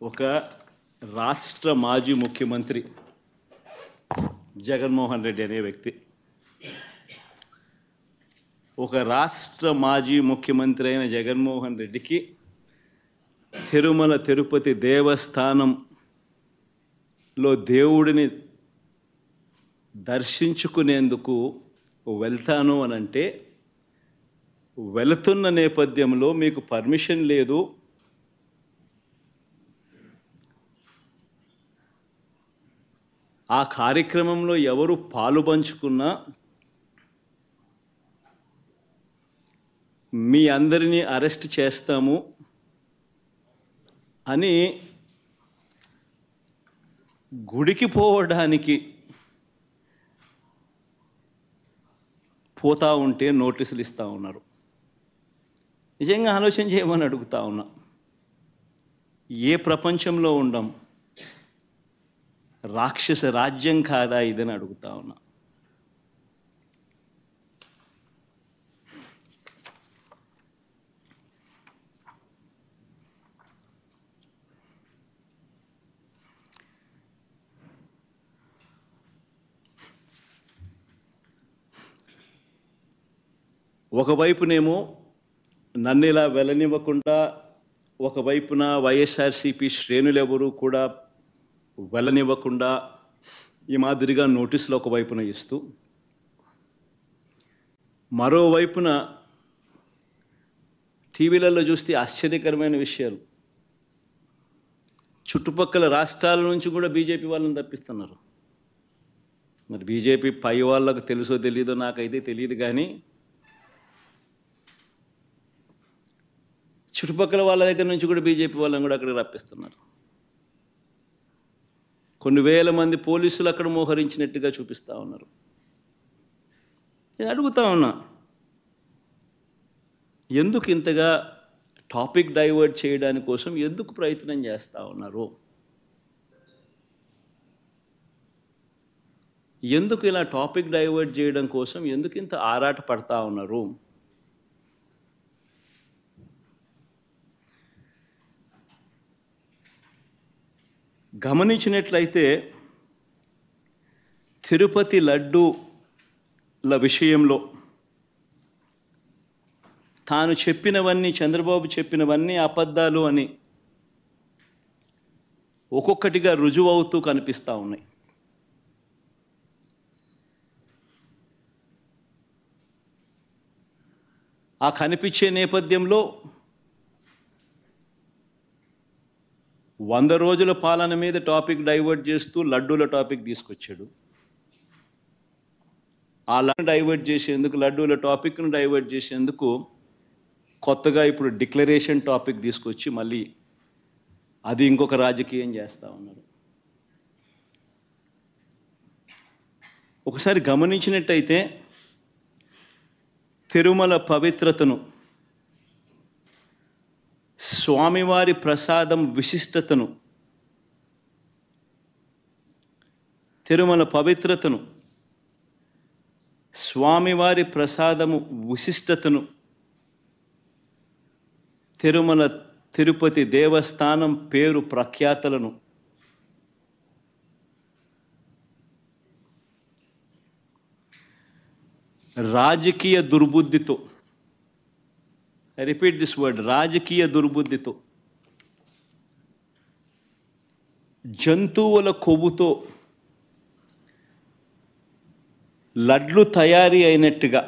ఒక రాష్ట్ర మాజీ ముఖ్యమంత్రి జగన్మోహన్ రెడ్డి అనే వ్యక్తి ఒక రాష్ట్ర మాజీ ముఖ్యమంత్రి అయిన జగన్మోహన్ రెడ్డికి తిరుమల తిరుపతి దేవస్థానంలో దేవుడిని దర్శించుకునేందుకు వెళ్తాను అనంటే వెళుతున్న నేపథ్యంలో మీకు పర్మిషన్ లేదు, ఆ కార్యక్రమంలో ఎవరు పాలుపంచుకున్నా మీ అందరినీ అరెస్ట్ చేస్తాము అని గుడికి పోవడానికి పోతా ఉంటే నోటీసులు ఇస్తూ ఉన్నారు. నిజంగా ఆలోచన చేయమని అడుగుతా ఉన్నా. ఏ ప్రపంచంలో ఉండం? రాక్షస రాజ్యం కాదా ఇదని అడుగుతా ఉన్నా. ఒకవైపునేమో నన్ను ఇలా వెళ్ళనివ్వకుండా, ఒకవైపున వైఎస్ఆర్సీపీ శ్రేణులెవరూ కూడా వెళ్ళనివ్వకుండా ఈ మాదిరిగా నోటీసులు ఒకవైపున ఇస్తూ, మరోవైపున టీవీలలో చూస్తే ఆశ్చర్యకరమైన విషయాలు. చుట్టుపక్కల రాష్ట్రాల నుంచి కూడా బీజేపీ వాళ్ళని తప్పిస్తున్నారు. మరి బీజేపీ పై వాళ్ళకు తెలుసో తెలీదో నాకైతే తెలియదు, కానీ చుట్టుపక్కల వాళ్ళ దగ్గర నుంచి కూడా బీజేపీ వాళ్ళని కూడా అక్కడికి రప్పిస్తున్నారు. కొన్ని వేల మంది పోలీసులు అక్కడ మోహరించినట్టుగా చూపిస్తూ ఉన్నారు. నేను అడుగుతా ఉన్నా, ఎందుకు ఇంతగా టాపిక్ డైవర్ట్ చేయడానికి కోసం ఎందుకు ప్రయత్నం చేస్తూ ఉన్నారు? ఎందుకు ఇలా టాపిక్ డైవర్ట్ చేయడం కోసం ఎందుకు ఇంత ఆరాట పడతా ఉన్నారు? గమనించినట్లయితే తిరుపతి లడ్డూల విషయంలో తాను చెప్పినవన్నీ, చంద్రబాబు చెప్పినవన్నీ అబద్ధాలు అని ఒక్కొక్కటిగా రుజువవుతూ కనిపిస్తూ ఉన్నాయి. ఆ కనిపించే నేపథ్యంలో 100 రోజుల పాలన మీద టాపిక్ డైవర్ట్ చేస్తూ లడ్డూల టాపిక్ తీసుకొచ్చాడు. ఆ లడ్డూల టాపిక్ను డైవర్ట్ చేసేందుకు కొత్తగా ఇప్పుడు డిక్లరేషన్ టాపిక్ తీసుకొచ్చి మళ్ళీ అది ఇంకొక రాజకీయం చేస్తూ ఉన్నారు. ఒకసారి గమనించినట్టయితే తిరుమల పవిత్రతను, స్వామివారి ప్రసాదం విశిష్టతను, తిరుమల పవిత్రతను, స్వామివారి ప్రసాదము విశిష్టతను, తిరుమల తిరుపతి దేవస్థానం పేరు ప్రఖ్యాతలను రాజకీయ దుర్బుద్ధితో, I repeat this word, రాజకీయ దుర్బుద్ధితో, జంతువుల కొవ్వుతో లడ్లు తయారీ అయినట్టుగా